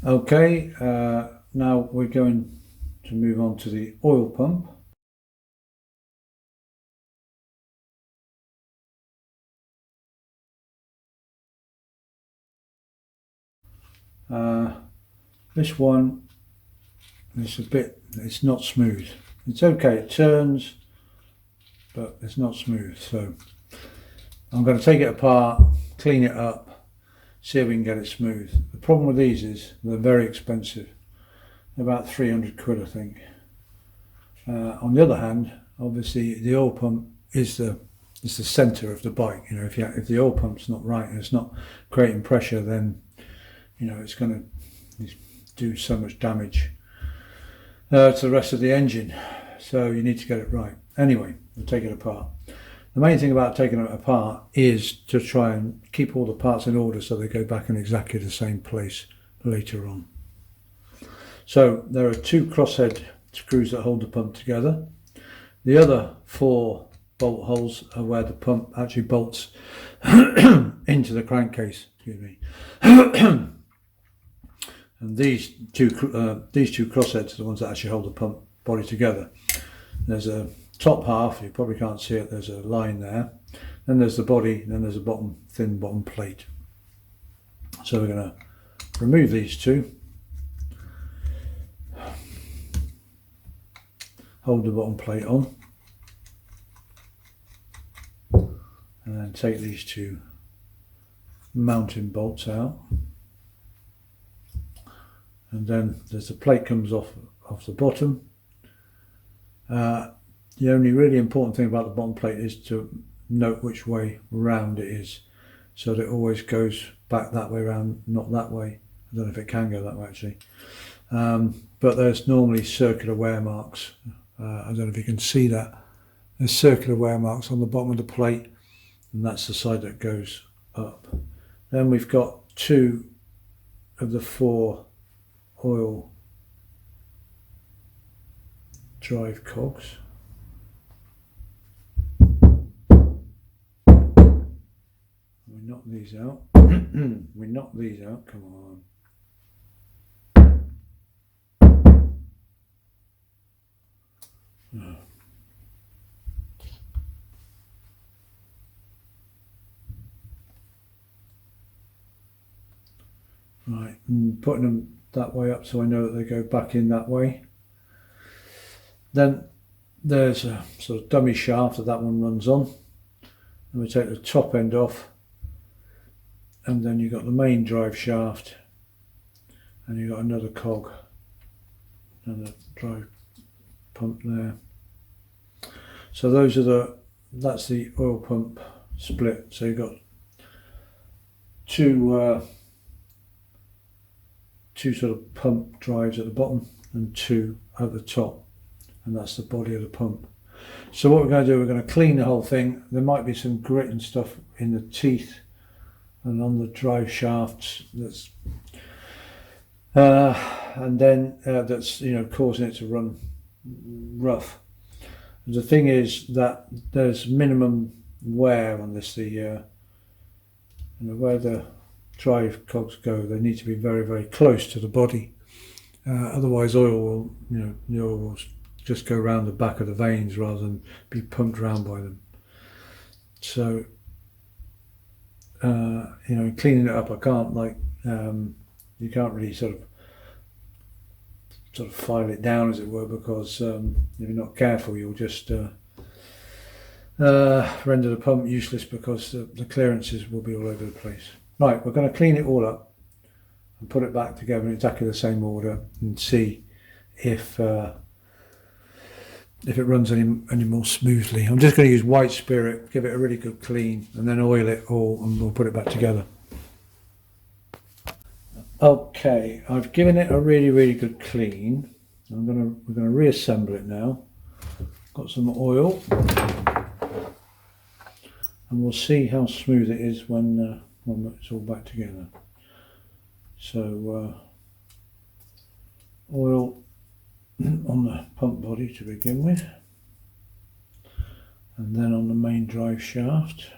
Okay, now we're going to move on to the oil pump. This one is it's not smooth. It's okay, it turns, but it's not smooth. So I'm going to take it apart, clean it up, see if we can get it smooth. The problem with these is they're very expensive. They're about 300 quid, I think. On the other hand, obviously the oil pump is the centre of the bike. You know, if the oil pump's not right and it's not creating pressure, then it's going to do so much damage to the rest of the engine. So you need to get it right. Anyway, we'll take it apart. The main thing about taking it apart is to try and keep all the parts in order so they go back in exactly the same place later on. So there are 2 crosshead screws that hold the pump together. The other 4 bolt holes are where the pump actually bolts into the crankcase. Excuse me. And these two crossheads are the ones that actually hold the pump body together. There's a top half, you probably can't see it, there's a line there. Then there's the body, and then there's a thin bottom plate. So we're going to remove these 2. Hold the bottom plate on. And then take these 2 mounting bolts out. And then there's the plate comes off the bottom. The only really important thing about the bottom plate is to note which way round it is, so that it always goes back that way round, not that way. I don't know if it can go that way actually, but there's normally circular wear marks. I don't know if you can see that. There's circular wear marks on the bottom of the plate, and that's the side that goes up. Then we've got 2 of the 4 oil drive cogs. We knock these out. We knock these out, come on. Oh. Right, and putting them that way up so I know that they go back in that way. Then there's a sort of dummy shaft that one runs on, and we take the top end off, and then you've got the main drive shaft, and you've got another cog, another drive pump there. So that's the oil pump split. So you've got two sort of pump drives at the bottom and 2 at the top, and that's the body of the pump. So what we're going to do, we're going to clean the whole thing. There might be some grit and stuff in the teeth and on the drive shafts that's and then that's causing it to run rough. The thing is that there's minimum wear on this. Where the drive cogs go, they need to be very, very close to the body. Otherwise, the oil will just go around the back of the vanes rather than be pumped around by them. So, cleaning it up, I can't you can't really sort of file it down, as it were, because if you're not careful, you'll just render the pump useless because the clearances will be all over the place. Right, we're going to clean it all up and put it back together in exactly the same order and see if it runs any more smoothly. I'm just going to use white spirit, give it a really good clean, and then oil it all, and we'll put it back together. Okay, I've given it a really, really good clean. We're going to reassemble it now. Got some oil, and we'll see how smooth it is when it's all back together. So oil on the pump body to begin with, and then on the main drive shaft.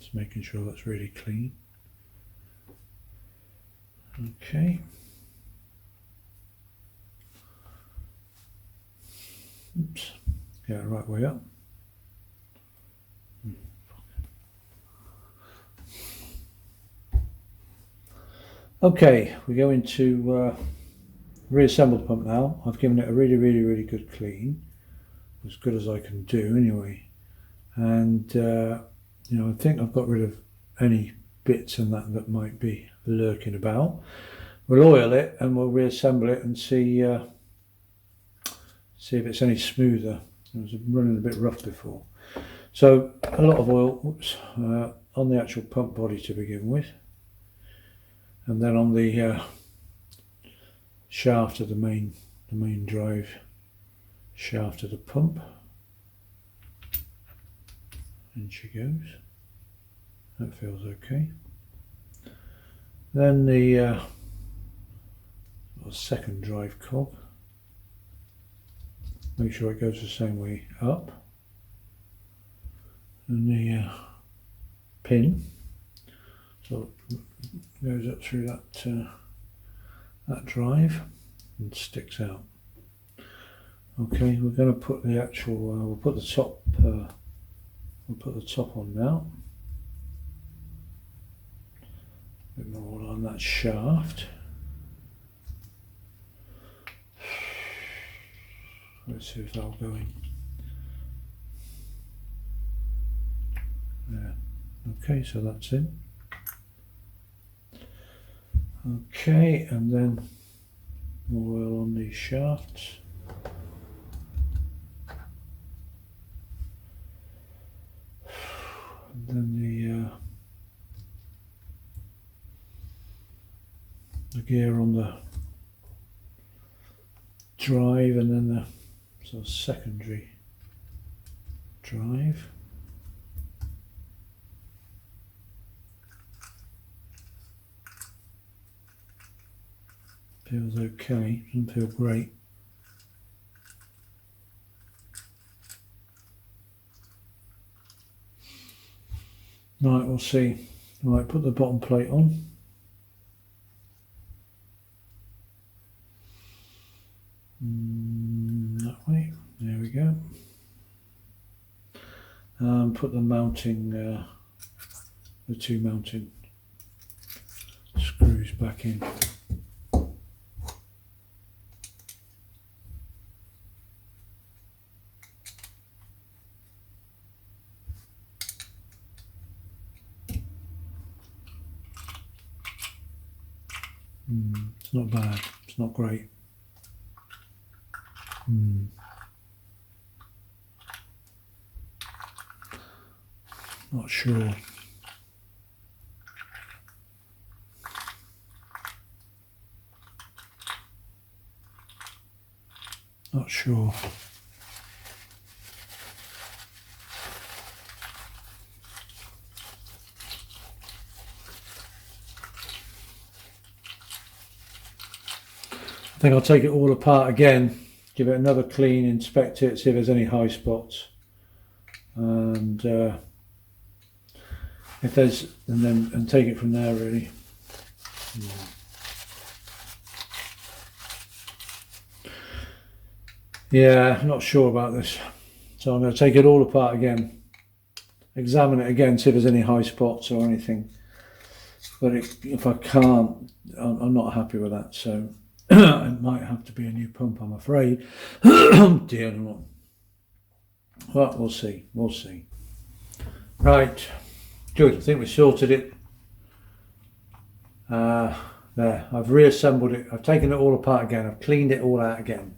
Just making sure that's really clean. Okay. Oops. Get it right way up. Okay, we go into reassemble the pump now. I've given it a really good clean, as good as I can do anyway. And you know, I think I've got rid of any bits in that might be lurking about. We'll oil it and we'll reassemble it and see if it's any smoother. It was running a bit rough before. So a lot of oil on the actual pump body to begin with, and then on the shaft of the main drive shaft of the pump. In she goes. That feels okay. Then the second drive cog. Make sure it goes the same way up. And the pin, so it goes up through that drive and sticks out. Okay, we're going to put the actual. We'll put the top. We'll put the top on now. A bit more on that shaft. Let's see if that'll go in. Yeah. Okay, so that's in. Okay, and then more oil on these shafts. And then the gear on the drive, and then the sort of secondary drive. Feels okay, doesn't feel great. Right, we'll see. Right, put the bottom plate on. That way, there we go. Put the mounting, the two mounting screws back in. It's not bad, it's not great. Not sure. Not sure. I think I'll take it all apart again, give it another clean, inspect it, see if there's any high spots, and if there's, and take it from there really. Yeah, I'm not sure about this, so I'm going to take it all apart again, examine it again, see if there's any high spots or anything. But if I can't, I'm not happy with that, so it might have to be a new pump, I'm afraid. Dear Lord. Well, we'll see. We'll see. Right. Good. I think we sorted it. There. I've reassembled it. I've taken it all apart again. I've cleaned it all out again.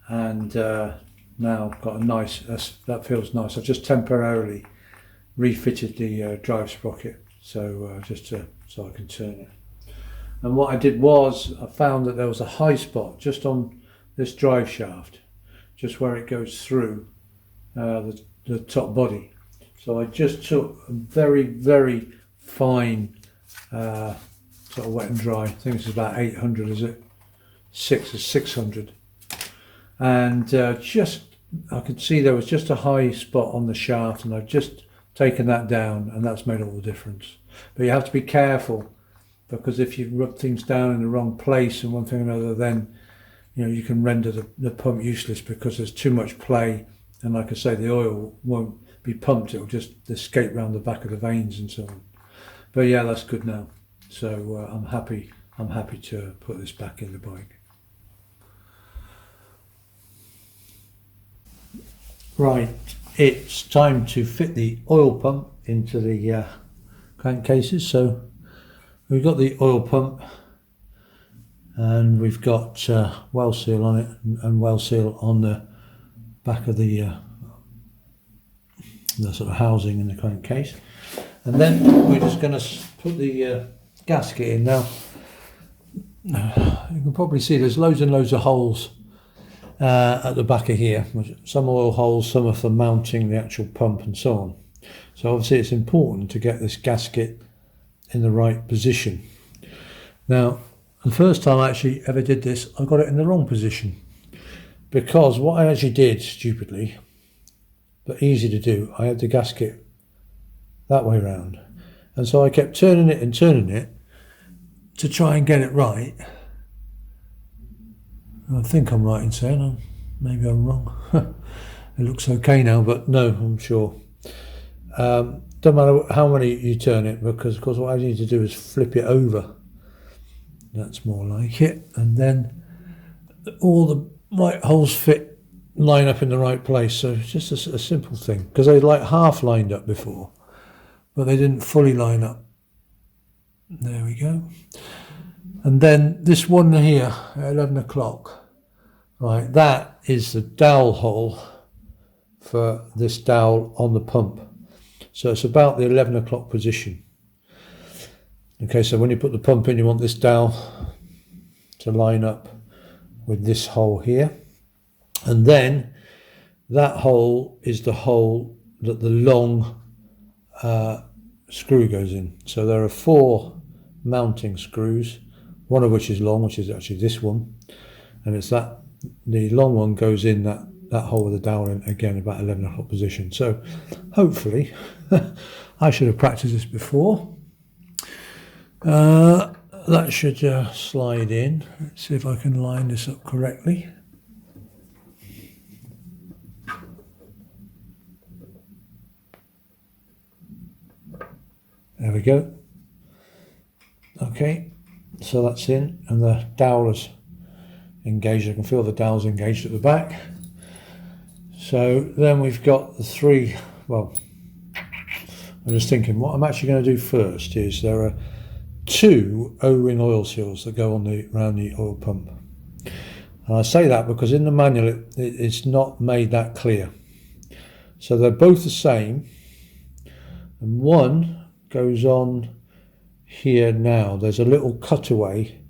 And now I've got a nice, that feels nice. I've just temporarily refitted the drive sprocket. So so I can turn it. And what I did was, I found that there was a high spot just on this drive shaft, just where it goes through the top body. So I just took a very fine sort of wet and dry. I think this is about 800, is it? 600. And just, I could see there was just a high spot on the shaft, and I just taken that down, and that's made all the difference. But you have to be careful, because if you rub things down in the wrong place and one thing or another, then you can render the pump useless because there's too much play, and like I say, the oil won't be pumped, it'll just escape around the back of the vanes and so on. But yeah, that's good now. So I'm happy to put this back in the bike. Right, it's time to fit the oil pump into the crankcases. So we've got the oil pump, and we've got well seal on it, and well seal on the back of the sort of housing in the crankcase. And then we're just going to put the gasket in. Now you can probably see there's loads and loads of holes at the back of here, some oil holes, some are for mounting the actual pump and so on. So obviously it's important to get this gasket in the right position. Now the first time I actually ever did this, I got it in the wrong position, because what I actually did, stupidly but easy to do, I had the gasket that way round, and so I kept turning it to try and get it right. I think I'm right in saying, maybe I'm wrong. It looks okay now, but no, I'm sure. Don't matter how many you turn it, because of course what I need to do is flip it over. That's more like it, and then all the right holes line up in the right place. So it's just a simple thing, because they like half lined up before, but they didn't fully line up. There we go. And then this one here at 11 o'clock, right, that is the dowel hole for this dowel on the pump. So it's about the 11 o'clock position. Okay, so when you put the pump in, you want this dowel to line up with this hole here. And then that hole is the hole that the long screw goes in. So there are 4 mounting screws, one of which is long, which is actually this one, and it's the long one goes in that hole with the dowel in, again about 11 o'clock position. So hopefully, I should have practiced this before. That should slide in. Let's see if I can line this up correctly. There we go. Okay, so that's in, and the dowel is engaged. I can feel the dowel's engaged at the back. So then we've got the 3, well, I'm just thinking what I'm actually going to do first is there are 2 O-ring oil seals that go around the oil pump. And I say that because in the manual it's not made that clear. So they're both the same, and one goes on here now. There's a little cutaway,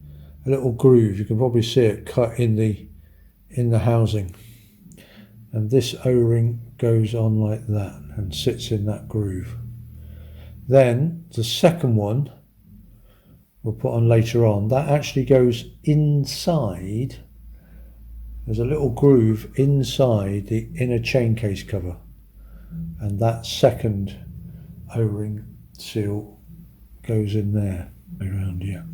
a little groove. You can probably see it cut in the housing, and this O-ring goes on like that and sits in that groove. Then the second one we'll put on later on, that actually goes inside. There's a little groove inside the inner chain case cover, and that second O-ring seal goes in there around here.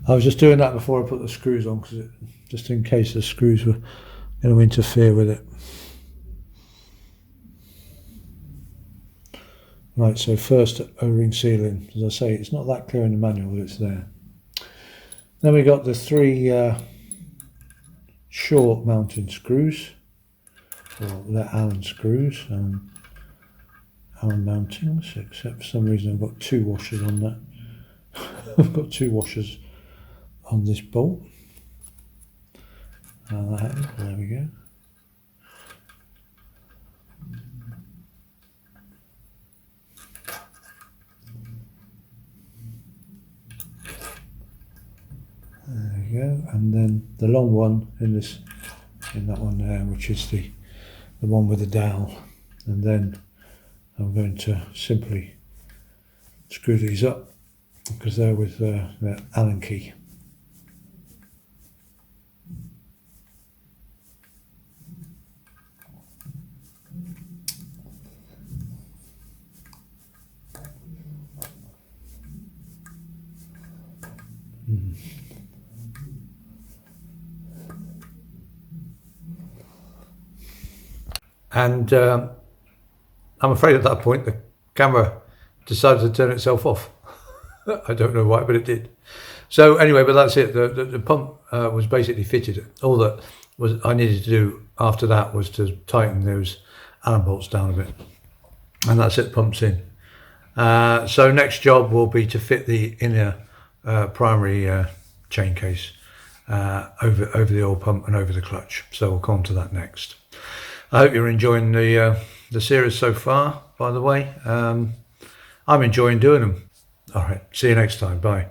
I was just doing that before I put the screws on, just in case the screws were going to interfere with it. Right, so first O-ring sealing. As I say, it's not that clear in the manual, but it's there. Then we got the 3 short mounting screws, or they're Allen screws, Allen mountings, except for some reason I've got 2 washers on that. I've got 2 washers on this bolt. How that happened, there we go. There we go, and then the long one in that one there, which is the one with the dowel, and then I'm going to simply screw these up because they're with the Allen key. and I'm afraid at that point the camera decided to turn itself off. I don't know why, but it did. So anyway, but that's it. The pump was basically fitted. All that I needed to do after that was to tighten those Allen bolts down a bit, and that's it. Pumps in. So next job will be to fit the inner primary chain case over the oil pump and over the clutch. So we'll come on to that next. I hope you're enjoying the series so far. By the way, I'm enjoying doing them. All right, see you next time. Bye.